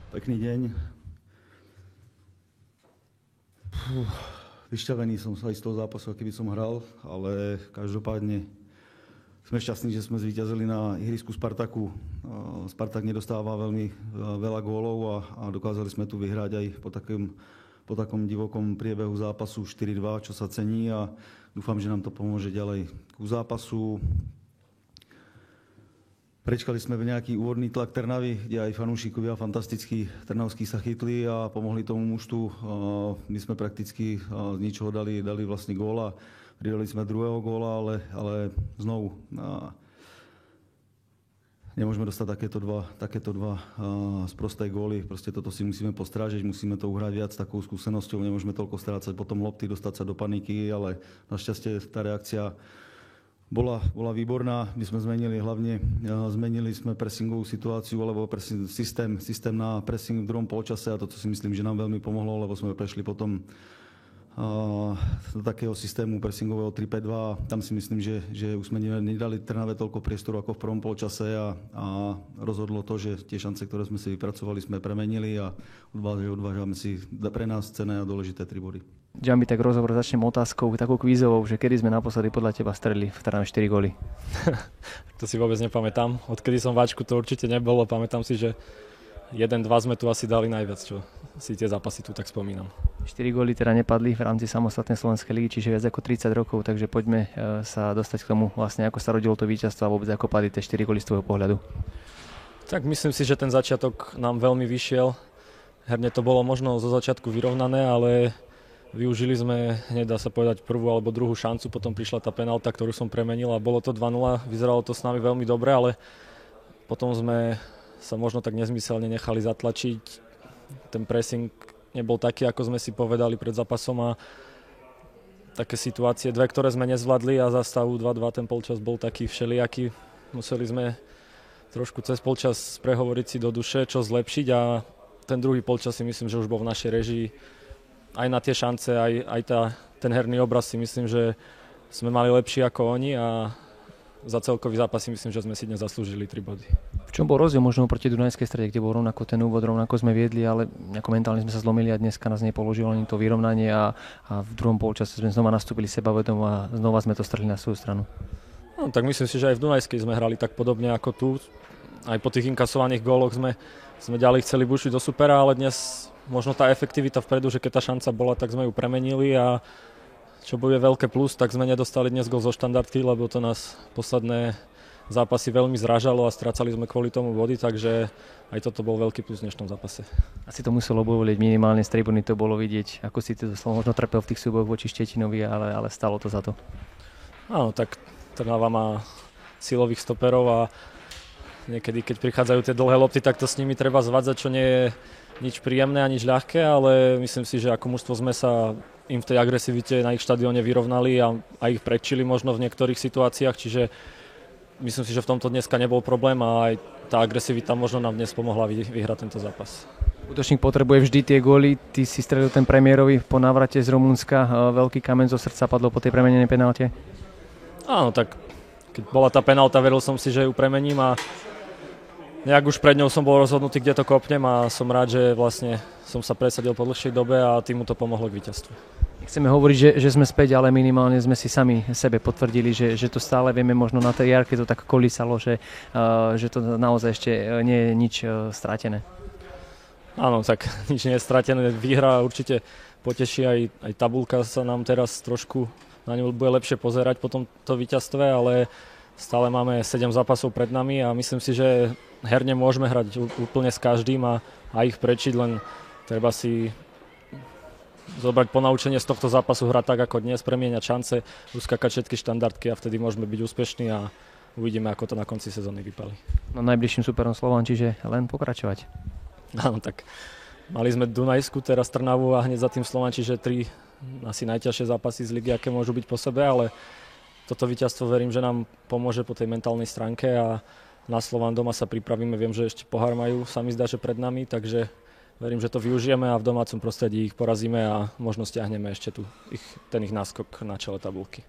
Pekný deň. Vyšťavený som sa aj z toho zápasu, aký by som hral, ale každopádne sme šťastní, že sme zvíťazili na ihrisku Spartaku. Spartak nedostáva veľmi veľa gólov a dokázali sme tu vyhrať aj po takom divokom priebehu zápasu 4-2, čo sa cení, a dúfam, že nám to pomôže ďalej ku zápasu. Prečkali sme nejaký úvodný tlak Trnavy, kde aj fanúšikovia fantastickí trnavskí sa chytli a pomohli tomu mužstvu. My sme prakticky z ničoho dali vlastne góla. Pridali sme druhého góla, ale znovu nemôžeme dostať takéto dva sprosté góly. Proste toto si musíme postrážiť, musíme to uhrať viac takou skúsenosťou. Nemôžeme toľko strácať potom lopty, dostať sa do paniky, ale našťastie tá reakcia bola výborná. My sme zmenili sme pressingovú situáciu, alebo systém na pressing v druhom polčase, a toto si myslím, že nám veľmi pomohlo, lebo sme prešli potom do takého systému pressingového 3-5-2. Tam si myslím, že už sme nedali Trnave toľko priestoru ako v prvom polčase a rozhodlo to, že tie šance, ktoré sme si vypracovali, sme premenili a odvážame si pre nás cenné a dôležité 3 body. Džambi, tak rozhovor začnem otázkou takou kvízovou, že kedy sme naposledy podľa teba strelili v Trnave 4 góly? To si vôbec nepamätám. Odkedy som váčku, to určite nebolo. Pamätám si, že 1-2 sme tu asi dali najviac, čo si tie zápasy tu tak spomínam. 4 góly teda nepadli v rámci samostatnej slovenskej ligy, čiže viac ako 30 rokov, takže poďme sa dostať k tomu, vlastne ako sa rodilo to víťazstvo a vôbec ako padli tie 4 góly z tvojho pohľadu. Tak myslím si, že ten začiatok nám veľmi vyšiel. Herne to bolo možno zo začiatku vyrovnané, ale využili sme, hneď dá sa povedať, prvú alebo druhú šancu, potom prišla tá penálta, ktorú som premenil a bolo to 2-0, vyzeralo to s nami veľmi dobre, ale potom sme sa možno tak nezmyselne nechali zatlačiť. Ten pressing nebol taký, ako sme si povedali pred zápasom, a také situácie, dve, ktoré sme nezvládli, a za stavu 2-2 ten polčas bol taký všelijaký. Museli sme trošku cez polčas prehovoriť si do duše, čo zlepšiť, a ten druhý polčas si myslím, že už bol v našej režii. Aj na tie šance, aj ten herný obraz si myslím, že sme mali lepší ako oni, a za celkový zápas si myslím, že sme si dnes zaslúžili 3 body. V čom bol rozdiel možno proti Dunajskej Strede, kde bol rovnako ten úvod, rovnako sme viedli, ale ako mentálne sme sa zlomili a dneska nás nepoložilo ani to vyrovnanie a v druhom polčase sme znova nastúpili sebavedomo a znova sme to strhli na svoju stranu. No, tak myslím si, že aj v Dunajskej sme hrali tak podobne ako tu. Aj po tých inkasovaných góloch sme ďalej chceli bušiť do supera, ale dnes možno tá efektivita vpredu, že keď tá šanca bola, tak sme ju premenili, a čo bude veľké plus, tak sme nedostali dnes gól zo štandardky, lebo to nás posledné zápasy veľmi zražalo a strácali sme kvôli tomu body, takže aj toto bol veľký plus v dnešnom zápase. Asi to muselo boliť minimálne z tribúny, to bolo vidieť, ako si to možno trpel v tých súbojoch voči Štetinovi, ale stalo to za to. Áno, tak Trnava má silových stoperov a niekedy, keď prichádzajú tie dlhé lopty, tak to s nimi treba zvádzať, čo nie je nič príjemné a nič ľahké, ale myslím si, že ako mužstvo sme sa im v tej agresivite na ich štadióne vyrovnali a ich predčili možno v niektorých situáciách, čiže myslím si, že v tomto dneska nebol problém a aj tá agresivita možno nám dnes pomohla vyhrať tento zápas. Útočník potrebuje vždy tie góly, ty si strelil ten premiérový po návrate z Rumunska, veľký kameň zo srdca padlo po tej premenenej penálte? Áno, tak keď bola tá penálta, veril som si, že ju premením, a nejak už pred ňou som bol rozhodnutý, kde to kopnem, a som rád, že vlastne som sa presadil po dlhšej dobe a tým mu to pomohlo k víťazstvu. Chceme hovoriť, že sme späť, ale minimálne sme si sami sebe potvrdili, že to stále vieme, možno na tej jarke to tak kolísalo, že to naozaj ešte nie je nič stratené. Áno, tak nič nie je stratené. Výhra určite poteší, aj tabuľka sa nám teraz trošku na ňu bude lepšie pozerať po tomto víťazstve, ale stále máme 7 zápasov pred nami a myslím si, že herne môžeme hrať úplne s každým a ich prečiť, len treba si zobrať ponaučenie z tohto zápasu, hrať tak ako dnes, premieňať šance, uskakať všetky štandardky a vtedy môžeme byť úspešní a uvidíme, ako to na konci sezóny vypálí. No najbližším superom Slovan, čiže len pokračovať. Áno, tak mali sme Dunajsku, teraz Trnavu a hneď za tým Slovan, čiže 3 asi najťažšie zápasy z ligy, aké môžu byť po sebe, ale toto víťazstvo verím, že nám pomôže po tej mentálnej stránke a na Slovan doma sa pripravíme. Viem, že ešte pohár majú, sa mi zdá, že pred nami, takže verím, že to využijeme a v domácom prostredí ich porazíme a možno stiahneme ešte ten ich náskok na čele tabuľky.